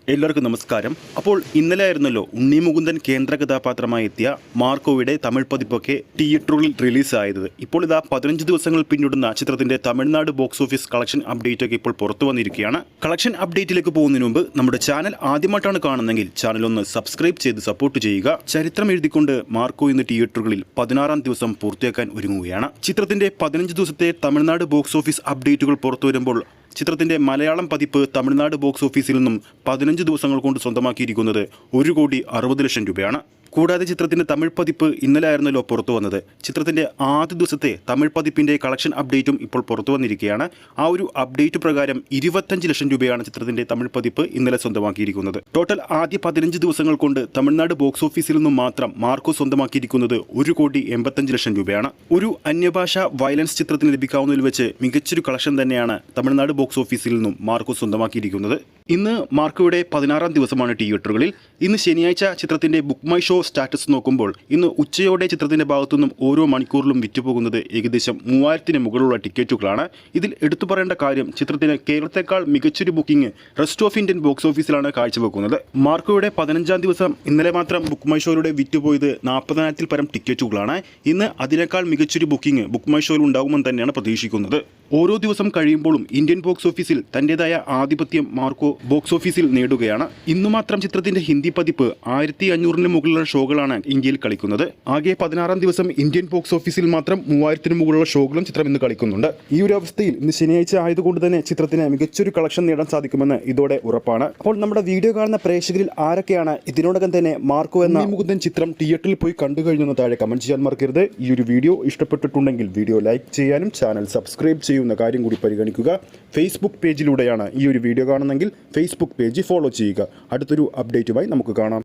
എല്ലാവർക്കും നമസ്കാരം. അപ്പോൾ ഇന്നലെ ആയിരുന്നല്ലോ ഉണ്ണി മുകുന്ദൻ കേന്ദ്ര കഥാപാത്രമായി എത്തിയ മാർക്കോയുടെ തമിഴ് പതിപ്പൊക്കെ തിയേറ്ററുകളിൽ റിലീസായത്. ഇപ്പോൾ ഇതാ 15 ദിവസങ്ങൾ പിന്നിടുന്ന ചിത്രത്തിന്റെ Tamil Nadu box office collection update ഒക്കെ ഇപ്പോൾ പുറത്തു വന്നിരിക്കുകയാണ്. കളക്ഷൻ അപ്ഡേറ്റിലേക്ക് പോകുന്നതിന് മുമ്പ് നമ്മുടെ ചാനൽ ആദ്യമായിട്ടാണ് കാണുന്നതെങ്കിൽ ചാനൽ ഒന്ന് സബ്സ്ക്രൈബ് ചെയ്ത് സപ്പോർട്ട് ചെയ്യുക. ചരിത്രം എഴുതിക്കൊണ്ട് മാർക്കോ ഇന്ന് തിയേറ്ററുകളിൽ 16-ാം ദിവസം പൂർത്തിയാക്കാൻ ഒരുങ്ങുകയാണ്. ചിത്രത്തിന്റെ 15 ദിവസത്തെ തമിഴ്നാട് ബോക്സ് ഓഫീസ് അപ്ഡേറ്റുകൾ പുറത്തു വരുമ്പോൾ ചിത്രത്തിന്റെ മലയാളം പതിപ്പ് തമിഴ്നാട് ബോക്സ് ഓഫീസിൽ നിന്നും 15 ദിവസങ്ങൾ കൊണ്ട് സ്വന്തമാക്കിയിരിക്കുന്നത് 1,60,00,000 രൂപയാണ്. കൂടാതെ ചിത്രത്തിന്റെ തമിഴ് പതിപ്പ് ഇന്നലെ ആയിരുന്നല്ലോ പുറത്തു വന്നത്. ചിത്രത്തിന്റെ ആദ്യ ദിവസത്തെ തമിഴ് പതിപ്പിന്റെ കളക്ഷൻ അപ്ഡേറ്റും ഇപ്പോൾ പുറത്തു വന്നിരിക്കുകയാണ്. ആ ഒരു അപ്ഡേറ്റ് പ്രകാരം 25 ലക്ഷം രൂപയാണ് ചിത്രത്തിന്റെ തമിഴ് പതിപ്പ് ഇന്നലെ സ്വന്തമാക്കിയിരിക്കുന്നത്. ടോട്ടൽ ആദ്യ 15 ദിവസങ്ങൾ കൊണ്ട് തമിഴ്നാട് ബോക്സ് ഓഫീസിൽ നിന്നും മാത്രം മാർക്കോ സ്വന്തമാക്കിയിരിക്കുന്നത് 1,85,00,000 രൂപയാണ്. ഒരു അന്യഭാഷ വയലൻസ് ചിത്രത്തിന് ലഭിക്കാവുന്നതിൽ വെച്ച് മികച്ചൊരു കളക്ഷൻ തന്നെയാണ് തമിഴ്നാട് ബോക്സ് ഓഫീസിൽ നിന്നും മാർക്കോ സ്വന്തമാക്കിയിരിക്കുന്നത്. ഇന്ന് മാർക്കോയുടെ 16-ാം ദിവസമാണ് തിയേറ്ററുകളിൽ. ഇന്ന് ശനിയാഴ്ച ചിത്രത്തിന്റെ ബുക്ക് മൈ ഷോ സ്റ്റാറ്റസ് നോക്കുമ്പോൾ ഇന്ന് ഉച്ചയോടെ ചിത്രത്തിന്റെ ഭാഗത്തുനിന്നും ഓരോ മണിക്കൂറിലും വിറ്റുപോകുന്നത് ഏകദേശം 3000-ന് മുകളിലുള്ള ടിക്കറ്റുകളാണ്. ഇതിൽ എടുത്തു പറയേണ്ട കാര്യം ചിത്രത്തിന് കേരളത്തെക്കാൾ മികച്ചൊരു booking rest of Indian box ഓഫീസിലാണ് കാഴ്ചവെക്കുന്നത്. മാർക്കോയുടെ 15-ാം ദിവസം ഇന്നലെ മാത്രം ബുക്ക് മൈ ഷോയിലൂടെ വിറ്റുപോയത് 40,000-ൽ പരം ടിക്കറ്റുകളാണ്. ഇന്ന് അതിനേക്കാൾ മികച്ചൊരു ബുക്കിംഗ് ബുക്ക് മൈ ഷോയിൽ ഉണ്ടാകുമെന്ന് തന്നെയാണ് പ്രതീക്ഷിക്കുന്നത്. ഓരോ ദിവസം കഴിയുമ്പോഴും ഇന്ത്യൻ ബോക്സ് ഓഫീസിൽ തന്റേതായ ആധിപത്യം മാർക്കോ ബോക്സ് ഓഫീസിൽ നേടുകയാണ്. ഇന്നു മാത്രം ചിത്രത്തിന്റെ ഹിന്ദി പതിപ്പ് 1500-ന് മുകളിലുള്ള ഷോകളാണ് ഇന്ത്യയിൽ കളിക്കുന്നത്. ആകെ 16-ാം ദിവസം ഇന്ത്യൻ ബോക്സ് ഓഫീസിൽ മാത്രം 3000-ന് മുകളിലുള്ള ഷോകളും ചിത്രം ഇന്ന് കളിക്കുന്നുണ്ട്. ഈ ഒരു അവസ്ഥയിൽ ഇന്ന് ശനിയാഴ്ച ആയതുകൊണ്ട് തന്നെ ചിത്രത്തിന് മികച്ചൊരു കളക്ഷൻ നേടാൻ സാധിക്കുമെന്ന് ഇതോടെ ഉറപ്പാണ്. അപ്പോൾ നമ്മുടെ വീഡിയോ കാണുന്ന പ്രേക്ഷകരിൽ ആരൊക്കെയാണ് ഇതിനോടകം തന്നെ മാർക്കോ എന്ന മുകുന്ദൻ ചിത്രം തിയേറ്ററിൽ പോയി കണ്ടു കഴിഞ്ഞെന്ന് താഴെ കമന്റ് ചെയ്യാൻ മറക്കരുത്. ഈ ഒരു വീഡിയോ ഇഷ്ടപ്പെട്ടിട്ടുണ്ടെങ്കിൽ വീഡിയോ ലൈക്ക് ചെയ്യാനും ചാനൽ സബ്സ്ക്രൈബ് ചെയ്യുന്ന കാര്യം കൂടി പരിഗണിക്കുക. ഫേസ്ബുക്ക് പേജിലൂടെയാണ് ഈ ഒരു വീഡിയോ കാണുന്നതെങ്കിൽ ഫേസ്ബുക്ക് പേജ് ഫോളോ ചെയ്യുക. അടുത്തൊരു അപ്ഡേറ്റുമായി നമുക്ക് കാണാം.